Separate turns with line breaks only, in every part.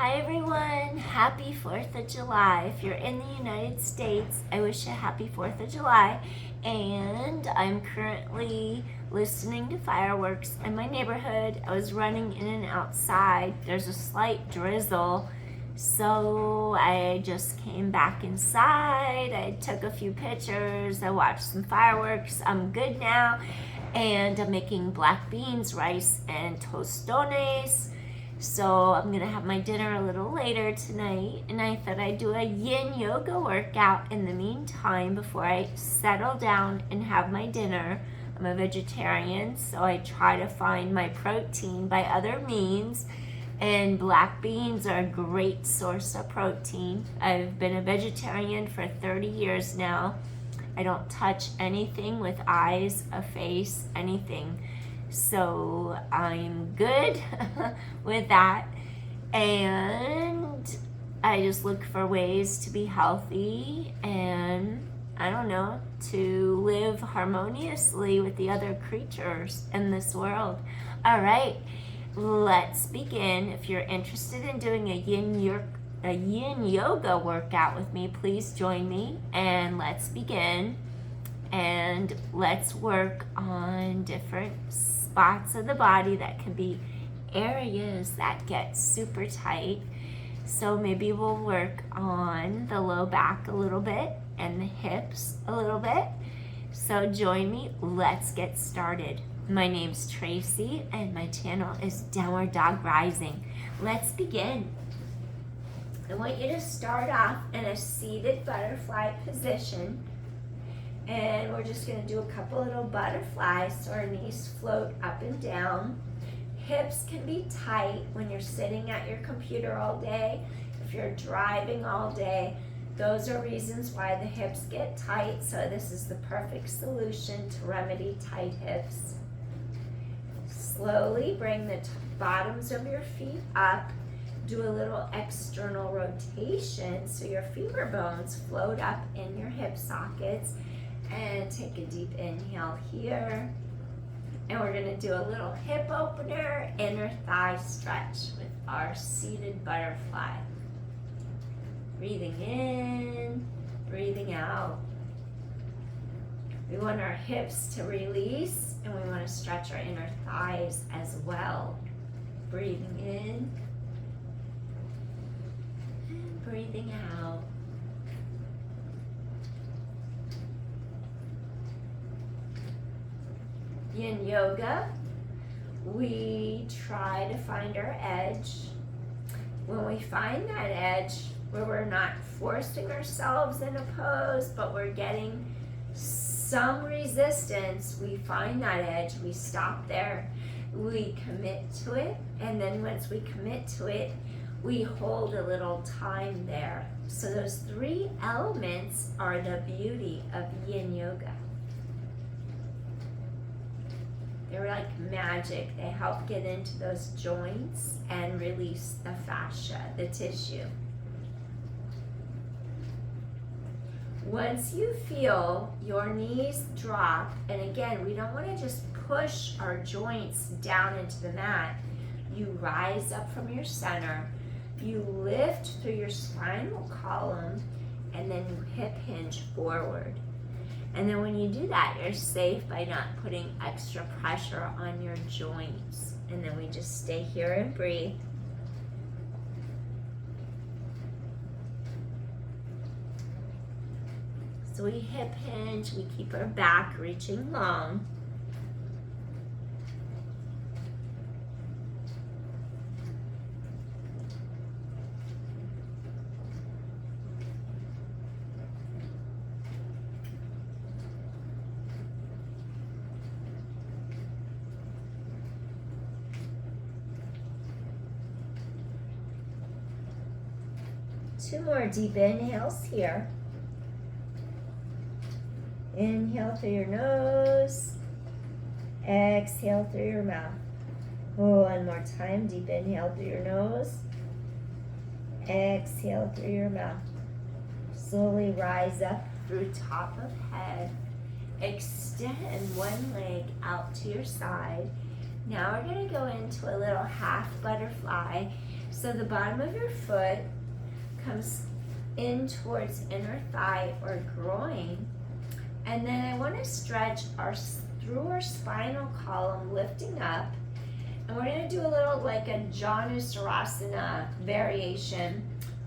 Hi everyone, happy 4th of July. If you're in the United States, I wish you a happy 4th of July. And I'm currently listening to fireworks in my neighborhood. I was running in and outside. There's a slight drizzle, so I just came back inside. I took a few pictures. I watched some fireworks. I'm good now. And I'm making black beans, rice, and tostones. So I'm gonna have my dinner a little later tonight, and I thought I'd do a Yin Yoga workout in the meantime before I settle down and have my dinner. I'm a vegetarian, so I try to find my protein by other means, and black beans are a great source of protein. I've been a vegetarian for 30 years now. I don't touch anything with eyes, a face, anything. So I'm good with that, and I just look for ways to be healthy and, I don't know, to live harmoniously with the other creatures in this world. All right, let's begin. If you're interested in doing a Yin Yoga workout with me, please join me, and let's begin. And let's work on different spots of the body that can be areas that get super tight. So maybe we'll work on the low back a little bit and the hips a little bit. So join me, let's get started. My name's Tracy and my channel is Downward Dog Rising. Let's begin. I want you to start off in a seated butterfly position. And we're just gonna do a couple little butterflies so our knees float up and down. Hips can be tight when you're sitting at your computer all day. If you're driving all day, those are reasons why the hips get tight. So this is the perfect solution to remedy tight hips. Slowly bring the bottoms of your feet up. Do a little external rotation so your femur bones float up in your hip sockets. And take a deep inhale here. And we're gonna do a little hip opener, inner thigh stretch with our seated butterfly. Breathing in, breathing out. We want our hips to release, and we wanna stretch our inner thighs as well. Breathing in, and breathing out. Yin Yoga, we try to find our edge. When we find that edge, where we're not forcing ourselves in a pose, but we're getting some resistance, we find that edge, we stop there, we commit to it, and then once we commit to it, we hold a little time there. So those three elements are the beauty of Yin Yoga. They're like magic. They help get into those joints and release the fascia, the tissue. Once you feel your knees drop, and again, we don't want to just push our joints down into the mat. You rise up from your center, you lift through your spinal column, and then you hip hinge forward. And then when you do that, you're safe by not putting extra pressure on your joints. And then we just stay here and breathe. So we hip hinge, we keep our back reaching long. Two more deep inhales here. Inhale through your nose. Exhale through your mouth. One more time. Deep inhale through your nose. Exhale through your mouth. Slowly rise up through top of head. Extend one leg out to your side. Now we're going to go into a little half butterfly. So the bottom of your foot comes in towards inner thigh or groin. And then I want to stretch through our spinal column, lifting up. And we're going to do a little like a Janusarasana variation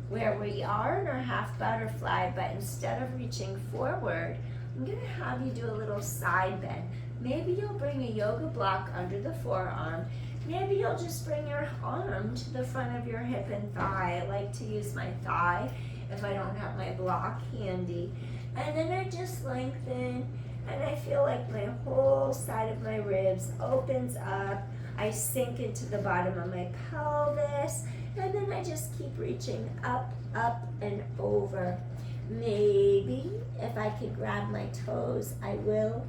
where we are in our half butterfly, but instead of reaching forward, I'm going to have you do a little side bend. Maybe you'll bring a yoga block under the forearm. Maybe you'll just bring your arm to the front of your hip and thigh. I like to use my thigh if I don't have my block handy. And then I just lengthen, and I feel like my whole side of my ribs opens up. I sink into the bottom of my pelvis, and then I just keep reaching up, up, and over. Maybe if I could grab my toes, I will.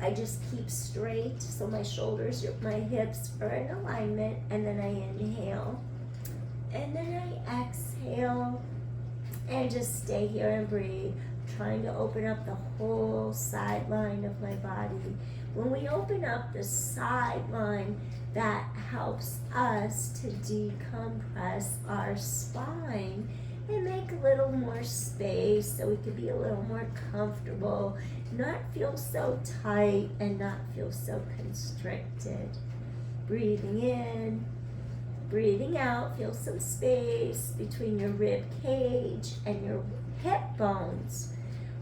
I just keep straight so my shoulders, my hips are in alignment, and then I inhale, and then I exhale, and just stay here and breathe, trying to open up the whole sideline of my body. When we open up the sideline, that helps us to decompress our spine and make a little more space so we can be a little more comfortable, not feel so tight and not feel so constricted. Breathing in, breathing out, feel some space between your rib cage and your hip bones.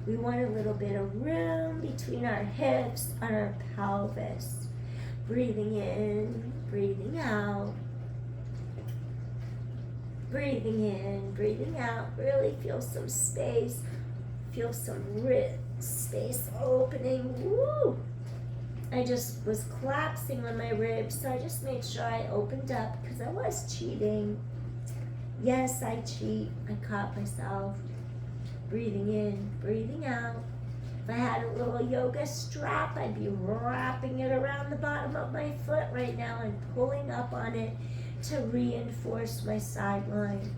We want a little bit of room between our hips and our pelvis. Breathing in, breathing out. Breathing in, breathing out. Really feel some space. Feel some rib space opening. Woo! I just was collapsing on my ribs, so I just made sure I opened up because I was cheating. Yes, I cheat. I caught myself. Breathing in, breathing out. If I had a little yoga strap, I'd be wrapping it around the bottom of my foot right now and pulling up on it to reinforce my sideline.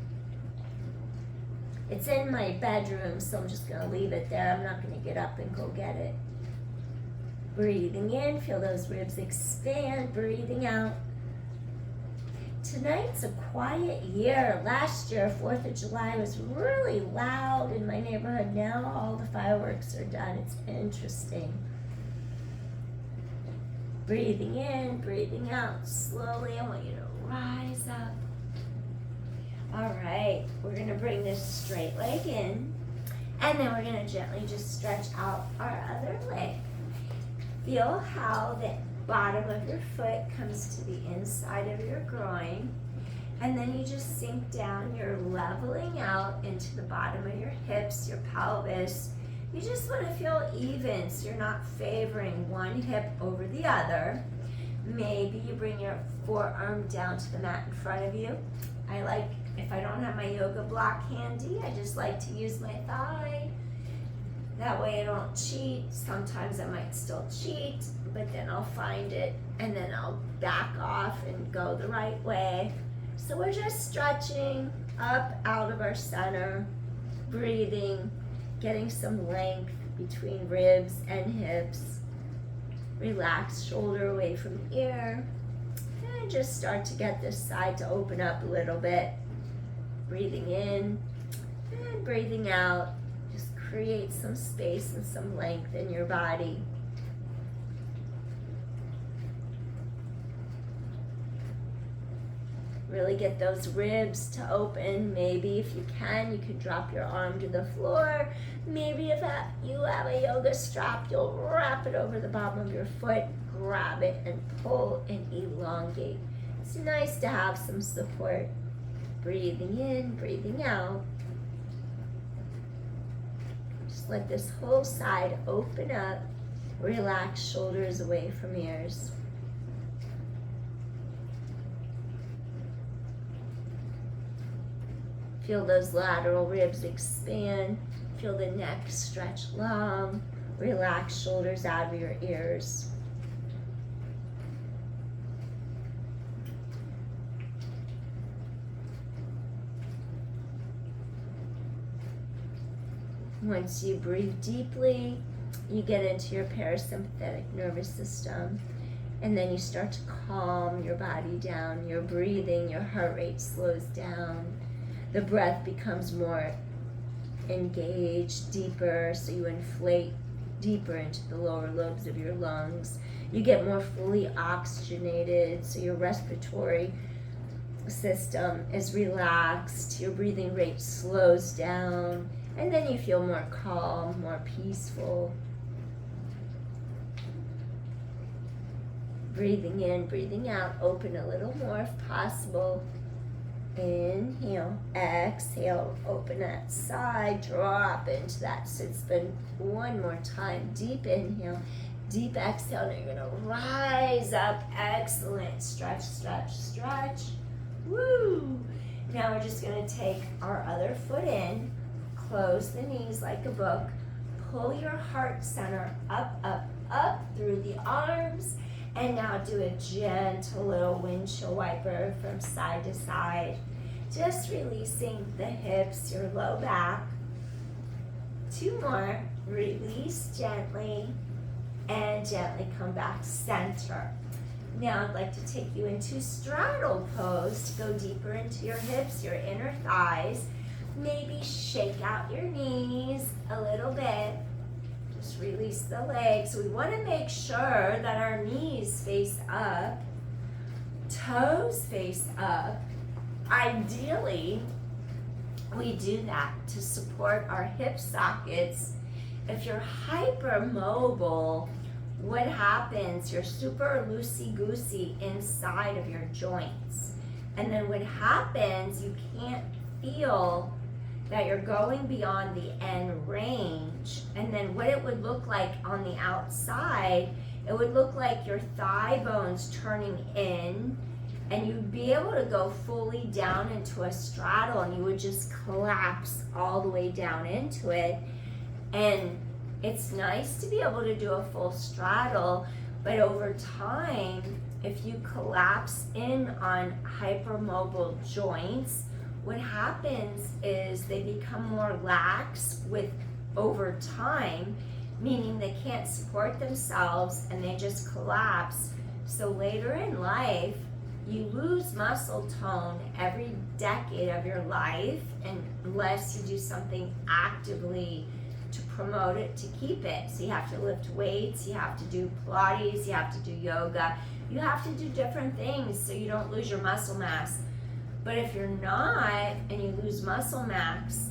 It's in my bedroom, so I'm just going to leave it there. I'm not going to get up and go get it. Breathing in, feel those ribs expand. Breathing out. Tonight's a quiet year. Last year, 4th of July was really loud in my neighborhood. Now all the fireworks are done. It's interesting. Breathing in, breathing out. Slowly, I want you to rise up. All right, we're going to bring this straight leg in, and then we're going to gently just stretch out our other leg. Feel how the bottom of your foot comes to the inside of your groin, and then you just sink down. You're leveling out into the bottom of your hips, your pelvis. You just want to feel even, so you're not favoring one hip over the other. Maybe you bring your forearm down to the mat in front of you. I like, if I don't have my yoga block handy, I just like to use my thigh. That way I don't cheat. Sometimes I might still cheat, but then I'll find it and then I'll back off and go the right way. So we're just stretching up out of our center, breathing, getting some length between ribs and hips. Relax shoulder away from ear. And just start to get this side to open up a little bit. Breathing in and breathing out. Just create some space and some length in your body. Really get those ribs to open. Maybe if you can, you could drop your arm to the floor. Maybe if you have a yoga strap, you'll wrap it over the bottom of your foot, grab it and pull and elongate. It's nice to have some support. Breathing in, breathing out. Just let this whole side open up. Relax shoulders away from ears. Feel those lateral ribs expand. Feel the neck stretch long. Relax shoulders out of your ears. Once you breathe deeply, you get into your parasympathetic nervous system. And then you start to calm your body down, your breathing, your heart rate slows down. The breath becomes more engaged, deeper, so you inflate deeper into the lower lobes of your lungs. You get more fully oxygenated, so your respiratory system is relaxed, your breathing rate slows down, and then you feel more calm, more peaceful. Breathing in, breathing out, open a little more if possible. Inhale, exhale, open that side, drop into that sit spin one more time. Deep inhale, deep exhale. Now you're gonna rise up, excellent. Stretch, stretch, stretch. Woo! Now we're just gonna take our other foot in, close the knees like a book, pull your heart center up, up, up through the arms, and now do a gentle little windshield wiper from side to side. Just releasing the hips, your low back. 2 more. Release gently and gently come back center. Now I'd like to take you into straddle pose to go deeper into your hips, your inner thighs. Maybe shake out your knees a little bit. Just release the legs. We want to make sure that our knees face up, toes face up. Ideally, we do that to support our hip sockets. If you're hypermobile, what happens? You're super loosey-goosey inside of your joints. And then what happens, you can't feel that you're going beyond the end range. And then what it would look like on the outside, it would look like your thigh bones turning in, and you'd be able to go fully down into a straddle, and you would just collapse all the way down into it. And it's nice to be able to do a full straddle, but over time, if you collapse in on hypermobile joints, what happens is they become more lax with over time, meaning they can't support themselves and they just collapse. So later in life, you lose muscle tone every decade of your life unless you do something actively to promote it, to keep it. So you have to lift weights, you have to do Pilates, you have to do yoga, you have to do different things so you don't lose your muscle mass. But if you're not, and you lose muscle mass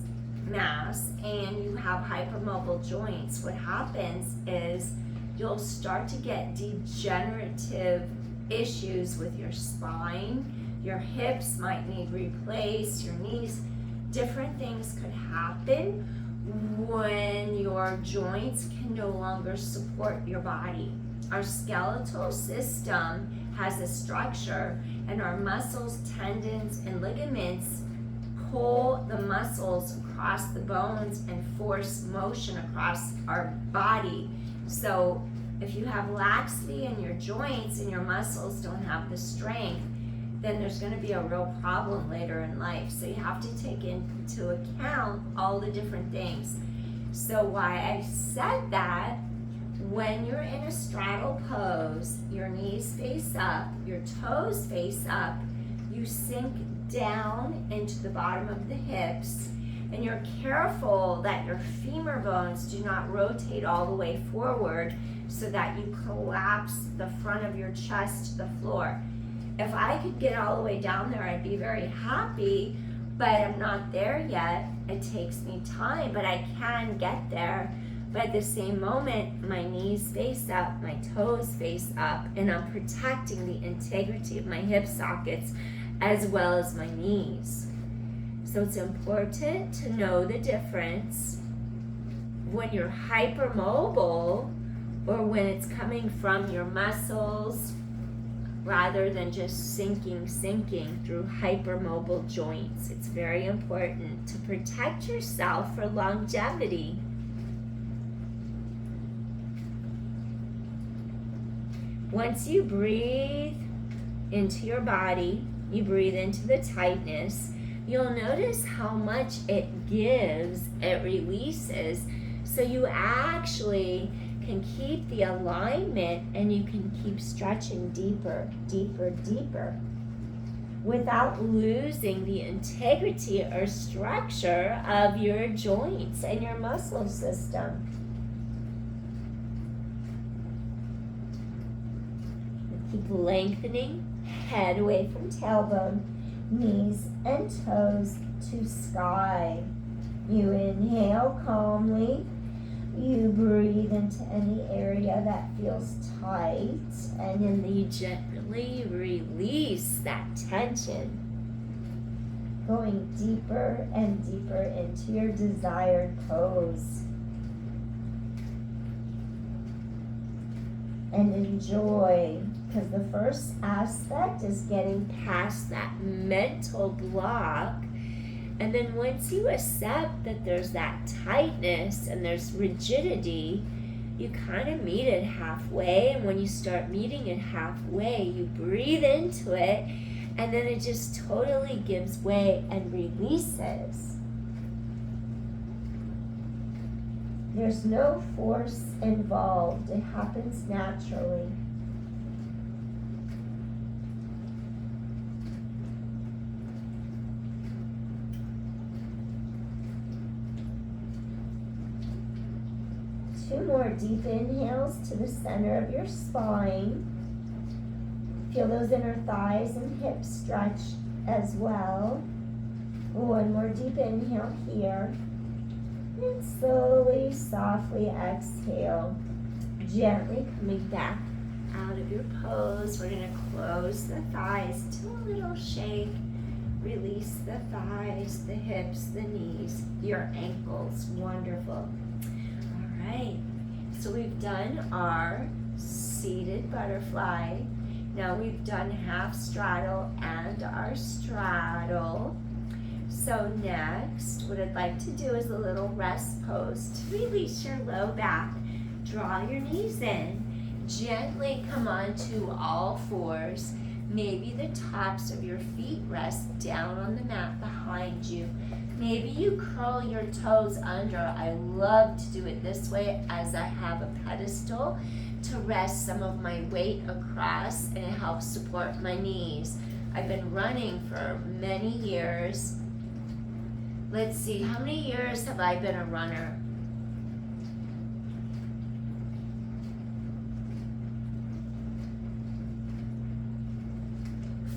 and you have hypermobile joints, what happens is you'll start to get degenerative issues with your spine. Your hips might need replaced, your knees, different things could happen when your joints can no longer support your body. Our skeletal system has a structure, and our muscles, tendons, and ligaments pull the muscles across the bones and force motion across our body. So if you have laxity in your joints and your muscles don't have the strength, then there's going to be a real problem later in life. So you have to take into account all the different things. So why I said that, when you're in a straddle pose, your knees face up, your toes face up, you sink down into the bottom of the hips, and you're careful that your femur bones do not rotate all the way forward so that you collapse the front of your chest to the floor. If I could get all the way down there, I'd be very happy, but I'm not there yet. It takes me time, but I can get there. But at the same moment, my knees face up, my toes face up, and I'm protecting the integrity of my hip sockets as well as my knees. So it's important to know the difference when you're hypermobile or when it's coming from your muscles rather than just sinking through hypermobile joints. It's very important to protect yourself for longevity. Once you breathe into your body, you breathe into the tightness, you'll notice how much it gives, it releases. So you actually can keep the alignment and you can keep stretching deeper, deeper, deeper without losing the integrity or structure of your joints and your muscle system. Keep lengthening, head away from tailbone, knees and toes to sky. You inhale calmly. You breathe into any area that feels tight, and then you gently release that tension, going deeper and deeper into your desired pose. And enjoy, because the first aspect is getting past that mental block. And then once you accept that there's that tightness and there's rigidity, you kind of meet it halfway. And when you start meeting it halfway, you breathe into it, and then it just totally gives way and releases. There's no force involved. It happens naturally. Two more deep inhales to the center of your spine. Feel those inner thighs and hips stretch as well. One more deep inhale here. And slowly, softly exhale. Gently coming back out of your pose. We're going to close the thighs to a little shake. Release the thighs, the hips, the knees, your ankles. Wonderful. Right, so we've done our seated butterfly. Now we've done half straddle and our straddle. So next, what I'd like to do is a little rest pose to release your low back. Draw your knees in. Gently come onto all fours. Maybe the tops of your feet rest down on the mat behind you. Maybe you curl your toes under. I love to do it this way, as I have a pedestal to rest some of my weight across, and it helps support my knees. I've been running for many years. Let's see, how many years have I been a runner?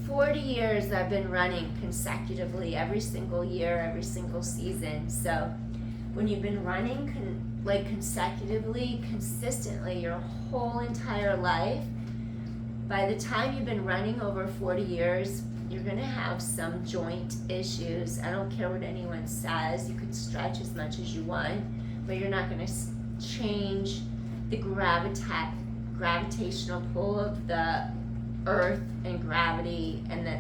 "40 years I've been running consecutively every single year, every single season." So when you've been running consecutively, consistently your whole entire life, by the time you've been running over 40 years, you're going to have some joint issues. I don't care what anyone says. You can stretch as much as you want, but you're not going to change the gravitational pull of the earth and gravity and the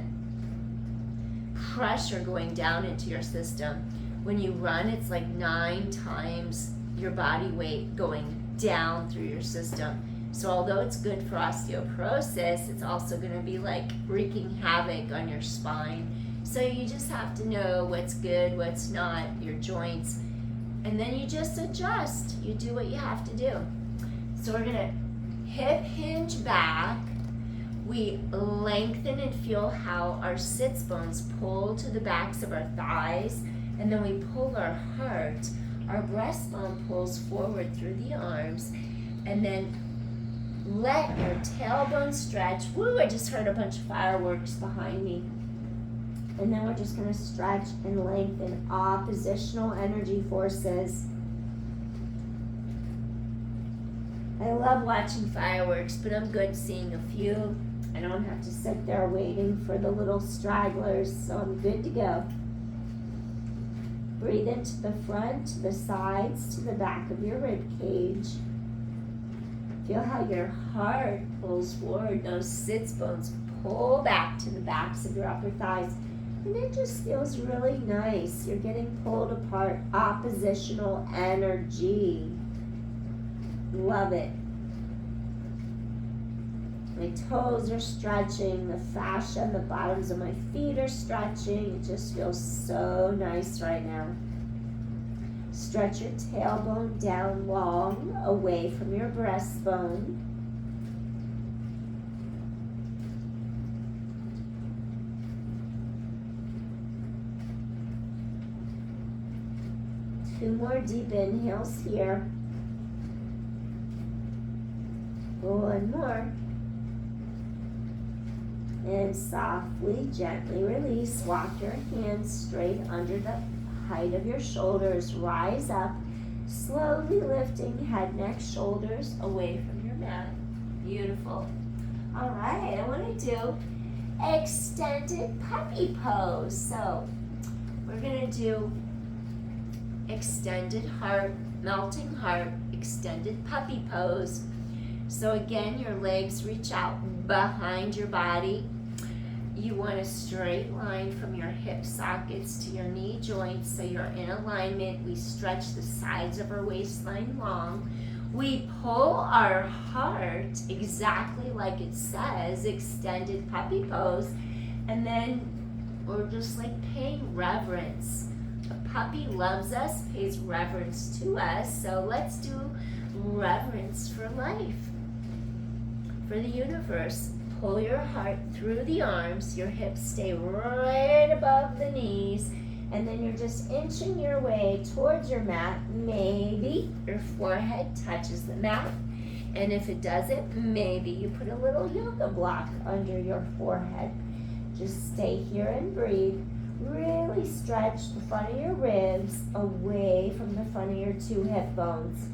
pressure going down into your system. When you run, it's like 9 times your body weight going down through your system. So although it's good for osteoporosis, it's also going to be like wreaking havoc on your spine. So you just have to know what's good, what's not, your joints, and then you just adjust. You do what you have to do. So we're going to hip hinge back. We lengthen and feel how our sits bones pull to the backs of our thighs, and then we pull our heart. Our breastbone pulls forward through the arms, and then let your tailbone stretch. Woo, I just heard a bunch of fireworks behind me. And then we're just going to stretch and lengthen oppositional energy forces. I love watching fireworks, but I'm good seeing a few. I don't have to sit there waiting for the little stragglers, so I'm good to go. Breathe into the front, to the sides, to the back of your rib cage. Feel how your heart pulls forward. Those sits bones pull back to the backs of your upper thighs. And it just feels really nice. You're getting pulled apart. Oppositional energy. Love it. My toes are stretching. The fascia and the bottoms of my feet are stretching. It just feels so nice right now. Stretch your tailbone down long, away from your breastbone. Two more deep inhales here. One more. And softly, gently release. Walk your hands straight under the height of your shoulders. Rise up, slowly lifting head, neck, shoulders away from your mat. Beautiful. All right, I want to do extended puppy pose. So we're going to do extended heart, melting heart, extended puppy pose. So again, your legs reach out behind your body. You want a straight line from your hip sockets to your knee joints so you're in alignment. We stretch the sides of our waistline long. We pull our heart exactly like it says, extended puppy pose. And then we're just like paying reverence. A puppy loves us, pays reverence to us. So let's do reverence for life, for the universe. Pull your heart through the arms, your hips stay right above the knees, and then you're just inching your way towards your mat. Maybe your forehead touches the mat, and if it doesn't, maybe you put a little yoga block under your forehead. Just stay here and breathe. Really stretch the front of your ribs away from the front of your two hip bones.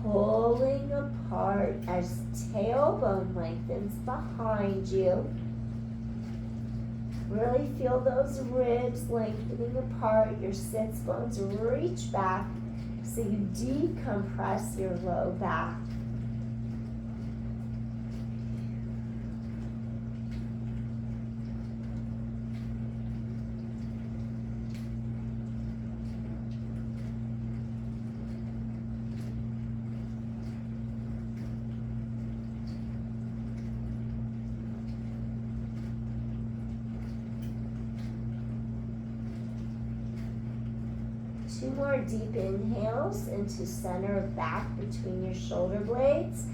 Pulling apart as tailbone lengthens behind you. Really feel those ribs lengthening apart. Your sits bones reach back so you decompress your low back. Two more deep inhales into center of back between your shoulder blades.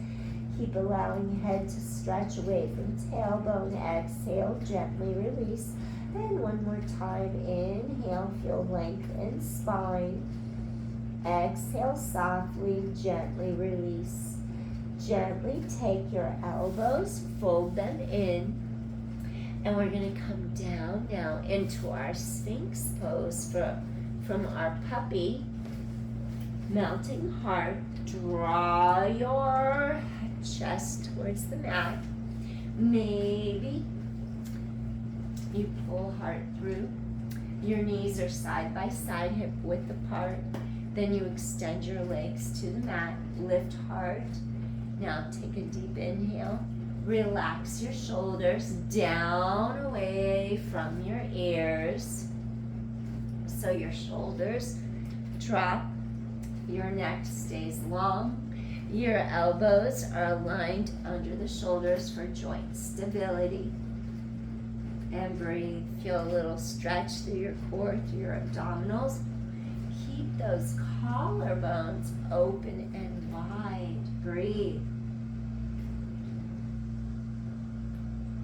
Keep allowing head to stretch away from tailbone. Exhale, gently release. And one more time, inhale, feel length in spine. Exhale, softly, gently release. Gently take your elbows, fold them in. And we're going to come down now into our Sphinx pose from our puppy. Melting heart. Draw your chest towards the mat. Maybe you pull heart through. Your knees are side by side, hip width apart. Then you extend your legs to the mat. Lift heart. Now take a deep inhale. Relax your shoulders down away from your ears. So your shoulders drop, your neck stays long, your elbows are aligned under the shoulders for joint stability. And breathe. Feel a little stretch through your core, through your abdominals. Keep those collarbones open and wide. Breathe.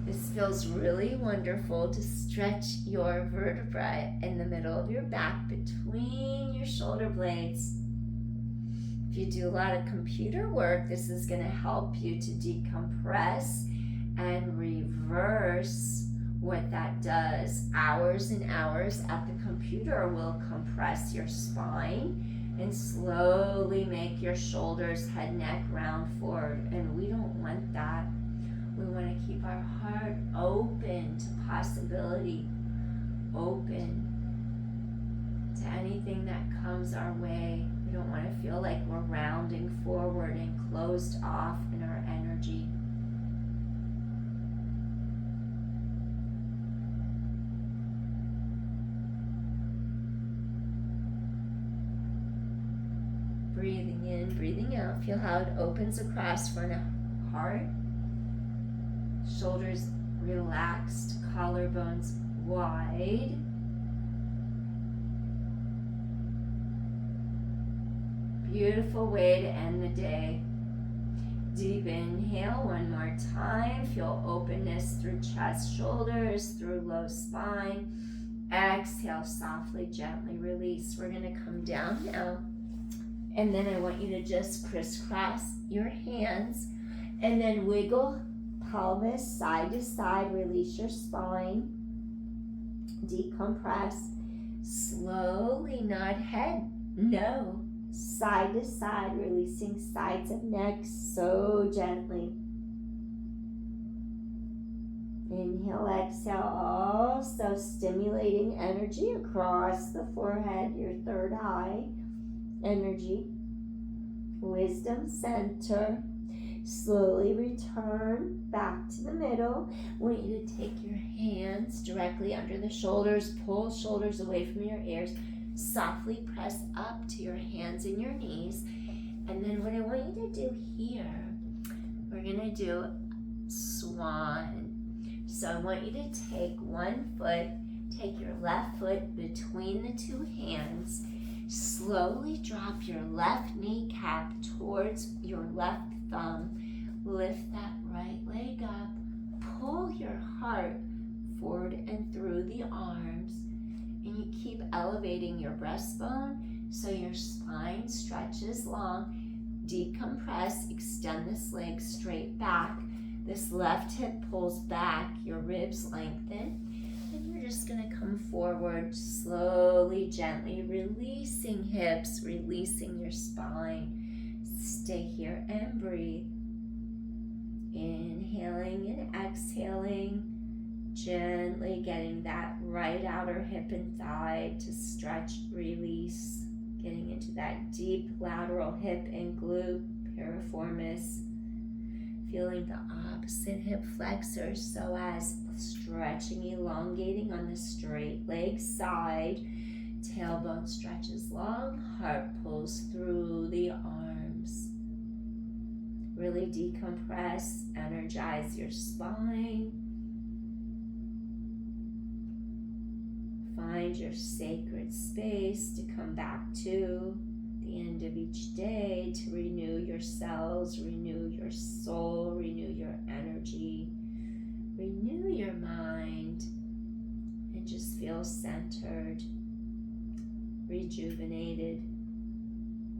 This feels really wonderful to stretch your vertebrae in the middle of your back between your shoulder blades. If you do a lot of computer work, this is going to help you to decompress and reverse what that does. Hours and hours at the computer will compress your spine and slowly make your shoulders, head, neck round forward, and we don't want that. We want to keep our heart open to possibility, open to anything that comes our way. We don't want to feel like we're rounding forward and closed off in our energy. Breathing in, breathing out. Feel how it opens across front of heart. Shoulders relaxed, collarbones wide. beautiful way to end the day. Deep inhale one more time. Feel openness through chest, shoulders, through low spine. Exhale, softly, gently release. We're going to come down now. And then I want you to just crisscross your hands and then wiggle pelvis side to side. Release your spine. Decompress. Slowly nod head. No. Side to side, releasing sides of neck so gently. Inhale, exhale, also stimulating energy across the forehead, your third eye. Energy, wisdom center. Slowly return back to the middle. I want you to take your hands directly under the shoulders, pull shoulders away from your ears. Softly press up to your hands and your knees. And then what I want you to do here, we're going to do swan. So I want you to take one foot, take your left foot between the two hands. Slowly drop your left kneecap towards your left thumb. Lift that right leg up. Pull your heart forward and through the arms. And you keep elevating your breastbone so your spine stretches long. Decompress, extend this leg straight back. This left hip pulls back, your ribs lengthen. And you're just gonna come forward slowly, gently, releasing hips, releasing your spine. Stay here and breathe. Inhaling and exhaling. Gently getting that right outer hip and thigh to stretch, release. Getting into that deep lateral hip and glute, piriformis. Feeling the opposite hip flexors so as stretching, elongating on the straight leg side. Tailbone stretches long, heart pulls through the arms. Really decompress, energize your spine. Find your sacred space to come back to the end of each day to renew your cells, renew your soul, renew your energy, renew your mind, and just feel centered, rejuvenated.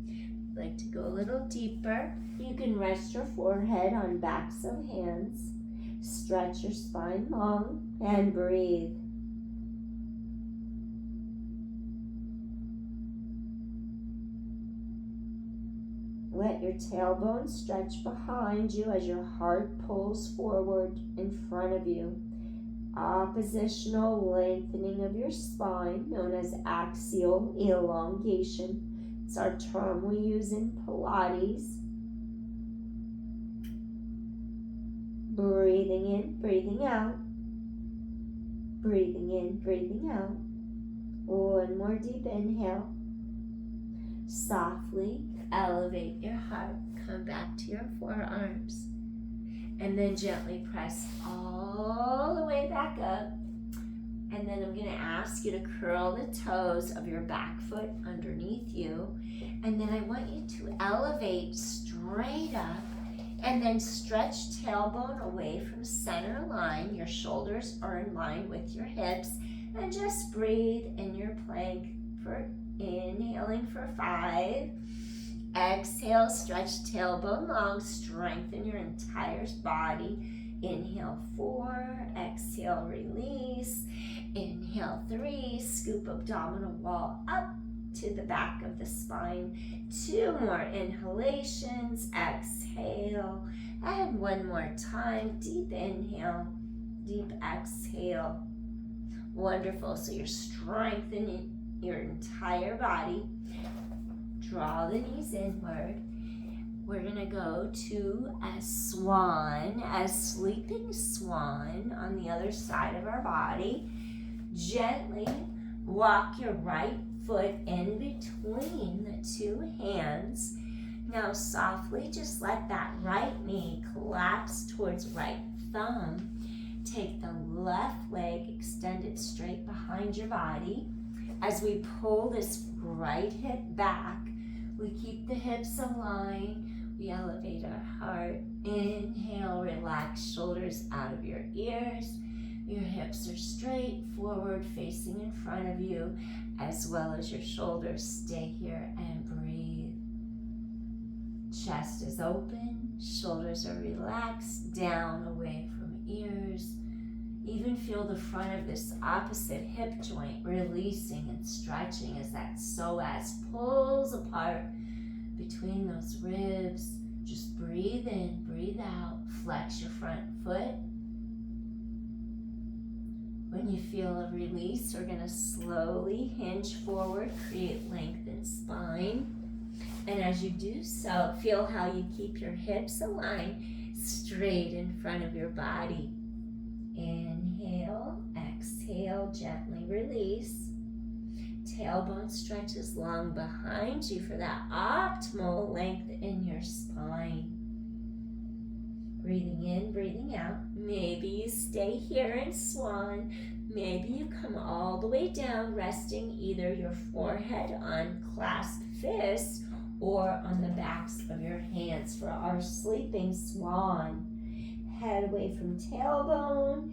I'd like to go a little deeper. You can rest your forehead on backs of hands, stretch your spine long, and breathe. Let your tailbone stretch behind you as your heart pulls forward in front of you. Oppositional lengthening of your spine, known as axial elongation. It's our term we use in Pilates. Breathing in, breathing out. Breathing in, breathing out. One more deep inhale. Softly elevate your heart, come back to your forearms, and then gently press all the way back up. And then I'm going to ask you to curl the toes of your back foot underneath you. And then I want you to elevate straight up and then stretch tailbone away from center line. Your shoulders are in line with your hips. And just breathe in your plank for inhaling for 5. Exhale, stretch tailbone long, strengthen your entire body. Inhale 4, exhale, release. Inhale 3, scoop abdominal wall up to the back of the spine. 2 more inhalations, exhale. And one more time, deep inhale, deep exhale. Wonderful, so you're strengthening your entire body. Draw the knees inward. We're gonna go to a swan, a sleeping swan on the other side of our body. Gently walk your right foot in between the 2 hands. Now softly just let that right knee collapse towards right thumb. Take the left leg, extend it straight behind your body. As we pull this right hip back, We keep the hips aligned. We elevate our heart. Inhale, relax shoulders out of your ears. Your hips are straight forward, facing in front of you, as well as your shoulders. Stay here and breathe. Chest is open, shoulders are relaxed, down, away from ears. Even feel the front of this opposite hip joint releasing and stretching as that psoas pulls apart between those ribs. Just breathe in, breathe out, flex your front foot. When you feel a release, we're going to slowly hinge forward, create lengthened spine. And as you do so, feel how you keep your hips aligned straight in front of your body. Inhale, exhale, gently release. Tailbone stretches long behind you for that optimal length in your spine. Breathing in, breathing out. Maybe you stay here in swan. Maybe you come all the way down, resting either your forehead on clasped fists or on the backs of your hands for our sleeping swan. Head away from tailbone.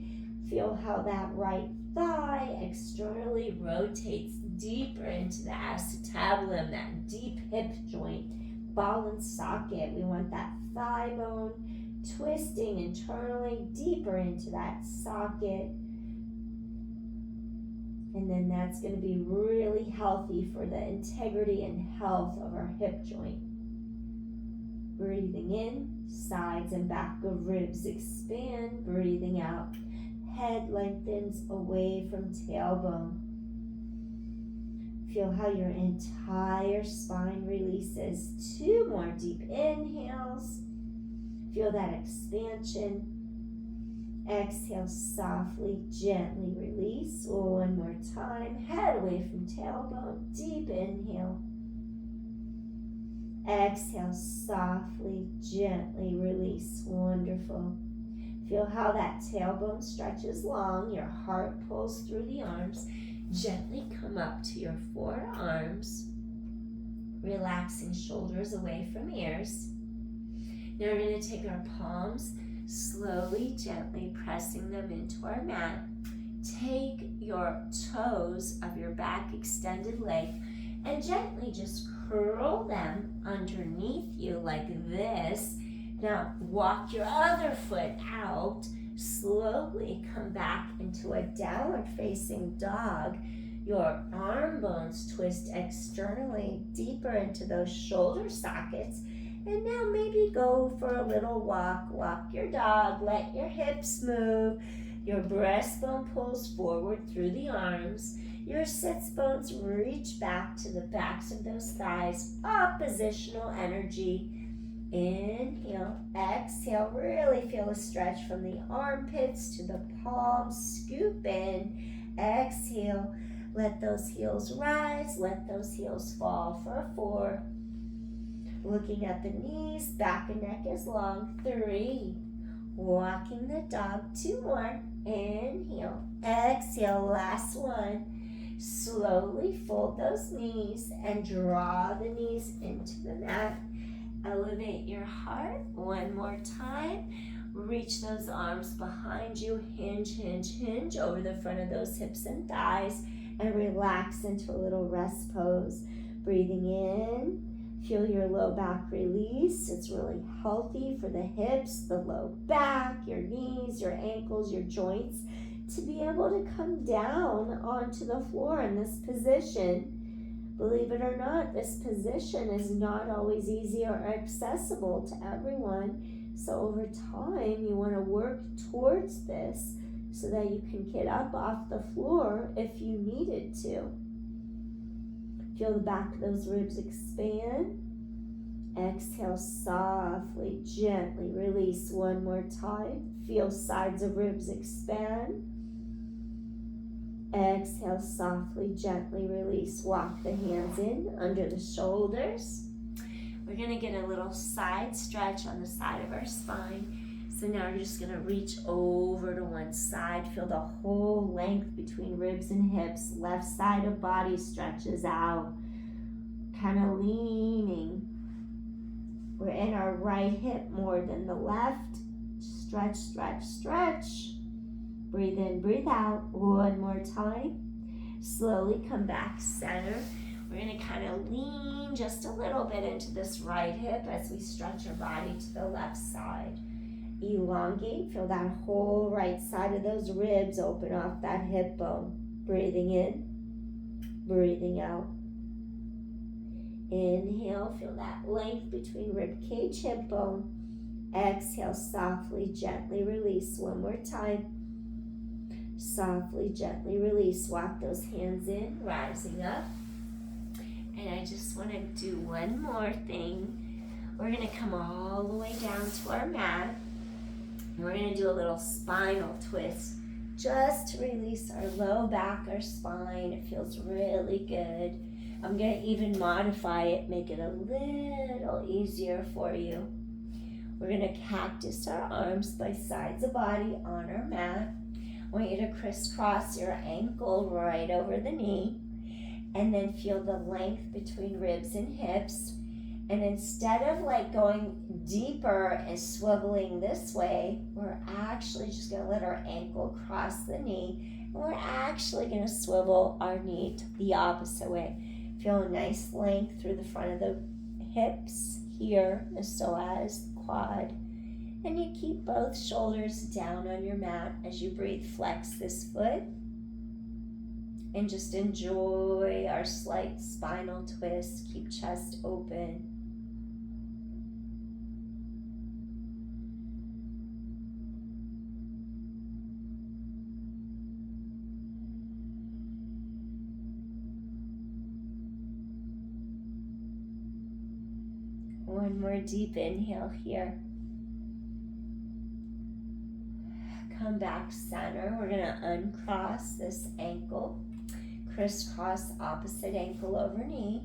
Feel how that right thigh externally rotates deeper into the acetabulum, that deep hip joint, ball and socket. We want that thigh bone twisting internally deeper into that socket. And then that's going to be really healthy for the integrity and health of our hip joint. Breathing in, sides and back of ribs expand. Breathing out, head lengthens away from tailbone. Feel how your entire spine releases. 2 more deep inhales. Feel that expansion. Exhale, softly, gently release. 1 more time. Head away from tailbone. Deep inhale. Exhale, softly, gently release. Wonderful. Feel how that tailbone stretches long. Your heart pulls through the arms. Gently come up to your forearms. Relaxing shoulders away from ears. Now we're going to take our palms, slowly, gently pressing them into our mat. Take your toes of your back extended leg and gently just curl them underneath you like this. Now walk your other foot out. Slowly come back into a downward facing dog. Your arm bones twist externally deeper into those shoulder sockets. And now maybe go for a little walk. Walk your dog, let your hips move. Your breastbone pulls forward through the arms. Your sits bones reach back to the backs of those thighs. Oppositional energy. Inhale, exhale, really feel a stretch from the armpits to the palms. Scoop in, exhale. Let those heels rise, let those heels fall for a 4. Looking at the knees, back and neck is long. 3. Walking the dog. 2 more. Inhale, exhale, last 1. Slowly fold those knees and draw the knees into the mat. Elevate your heart 1 more time. Reach those arms behind you. Hinge, hinge, hinge over the front of those hips and thighs. And relax into a little rest pose. Breathing in. Feel your low back release. It's really healthy for the hips, the low back, your knees, your ankles, your joints, to be able to come down onto the floor in this position. Believe it or not, this position is not always easy or accessible to everyone. So over time, you want to work towards this so that you can get up off the floor if you needed to. Feel the back of those ribs expand. Exhale, softly, gently release 1 more time. Feel sides of ribs expand. Exhale, softly, gently release. Walk the hands in under the shoulders. We're going to get a little side stretch on the side of our spine. So now we're just going to reach over to one side. Feel the whole length between ribs and hips. Left side of body stretches out. kind of leaning. We're in our right hip more than the left. Stretch, stretch, stretch. Breathe in, breathe out. One more time. Slowly come back center. We're going to kind of lean just a little bit into this right hip as we stretch our body to the left side. Elongate. Feel that whole right side of those ribs open off that hip bone. Breathing in, breathing out. Inhale, feel that length between rib cage, hip bone. Exhale, softly, gently release. One more time. Softly, gently release. Walk those hands in, rising up. And I just want to do one more thing. We're going to come all the way down to our mat. And we're going to do a little spinal twist just to release our low back, our spine. It feels really good. I'm going to even modify it, make it a little easier for you. We're going to cactus our arms by sides of body on our mat. I want you to crisscross your ankle right over the knee. And then feel the length between ribs and hips. And instead of like going deeper and swiveling this way, we're actually just going to let our ankle cross the knee. And we're actually going to swivel our knee the opposite way. Feel a nice length through the front of the hips here, as so as the quad. And you keep both shoulders down on your mat as you breathe. Flex this foot. And just enjoy our slight spinal twist. Keep chest open. One more deep inhale here. Come back center. We're going to uncross this ankle. Crisscross opposite ankle over knee.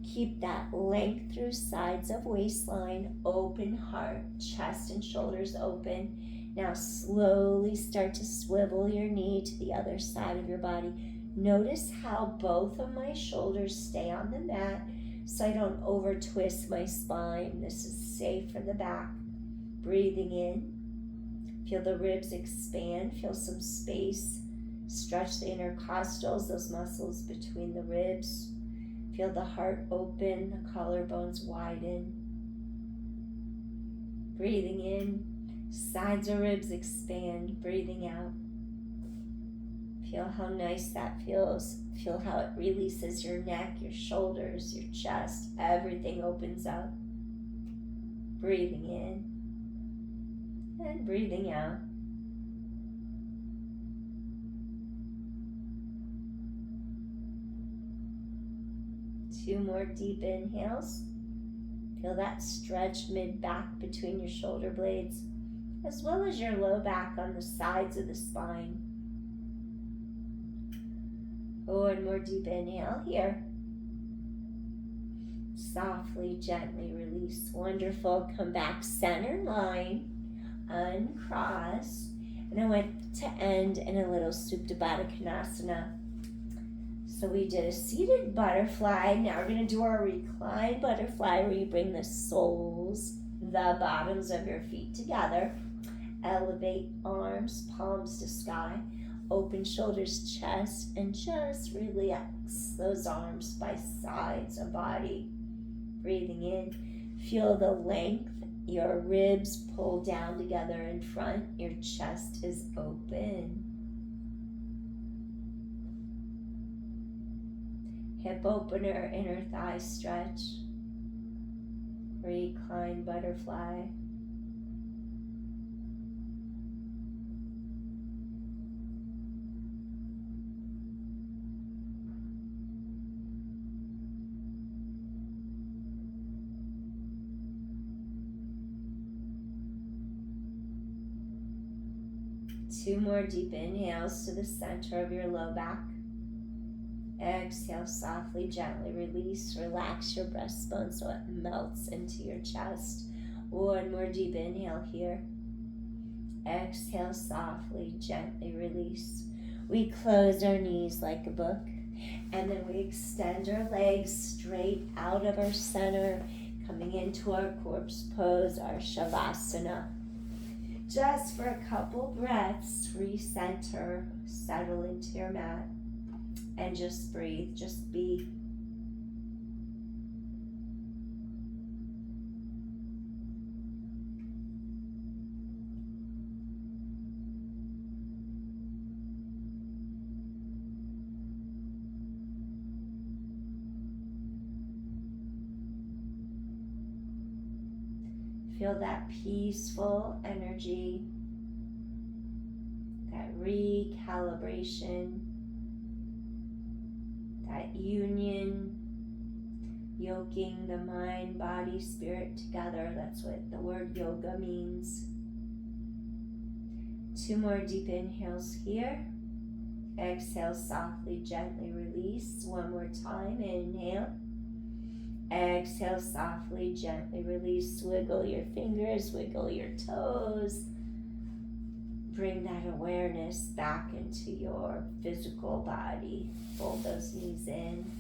Keep that length through sides of waistline, open heart, chest and shoulders open. Now slowly start to swivel your knee to the other side of your body. Notice how both of my shoulders stay on the mat so I don't over twist my spine. This is safe for the back. Breathing in. Feel the ribs expand. Feel some space. Stretch the intercostals, those muscles between the ribs. Feel the heart open, the collarbones widen. Breathing in, sides of ribs expand. Breathing out. Feel how nice that feels. Feel how it releases your neck, your shoulders, your chest. Everything opens up. Breathing in and breathing out. Two more deep inhales. Feel that stretch mid-back between your shoulder blades, as well as your low back on the sides of the spine. One more deep inhale here. Softly, gently release. Wonderful. Come back center line. Uncross. And I want to end in a little Supta Baddha Konasana. So we did a seated butterfly. Now we're going to do our reclined butterfly where you bring the soles, the bottoms of your feet together. Elevate arms, palms to sky. Open shoulders, chest, and just relax those arms by sides of body. Breathing in. Feel the length. Your ribs pull down together in front. Your chest is open. Hip opener, inner thigh stretch. Recline butterfly. Two more deep inhales to the center of your low back. Exhale, softly, gently release. Relax your breastbone so it melts into your chest. One more deep inhale here. Exhale, softly, gently release. We close our knees like a book. And then we extend our legs straight out of our center, coming into our corpse pose, our Shavasana. Just for a couple breaths, recenter, settle into your mat, and just breathe, just be. Feel that peaceful energy, that recalibration, that union, yoking the mind, body, spirit together. That's what the word yoga means. 2 more deep inhales here. Exhale, softly, gently release. 1 more time, inhale. Exhale, softly, gently release. Wiggle your fingers, wiggle your toes. Bring that awareness back into your physical body. Fold those knees in.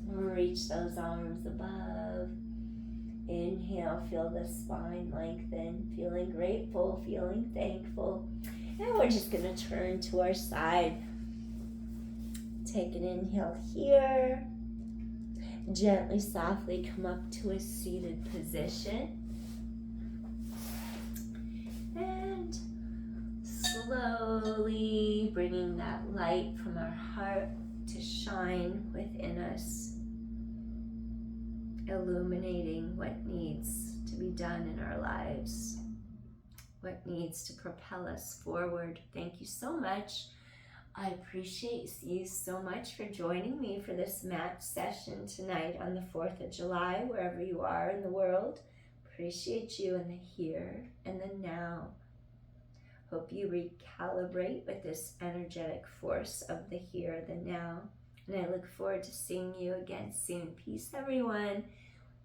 Reach those arms above. Inhale, feel the spine lengthen. Feeling grateful, feeling thankful. And we're just going to turn to our side. Take an inhale here. Gently, softly come up to a seated position. And slowly bringing that light from our heart to shine within us, illuminating what needs to be done in our lives, what needs to propel us forward. Thank you so much. I appreciate you so much for joining me for this match session tonight on the 4th of July, wherever you are in the world. Appreciate you in the here and the now. Hope you recalibrate with this energetic force of the here, the now. And I look forward to seeing you again soon. Peace, everyone.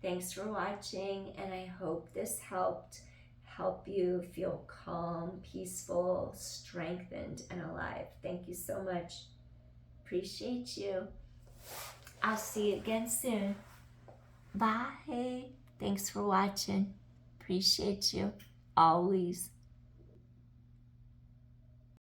Thanks for watching, and I hope this helped help you feel calm, peaceful, strengthened, and alive. Thank you so much. Appreciate you. I'll see you again soon. Bye. Thanks for watching. Appreciate you. Always.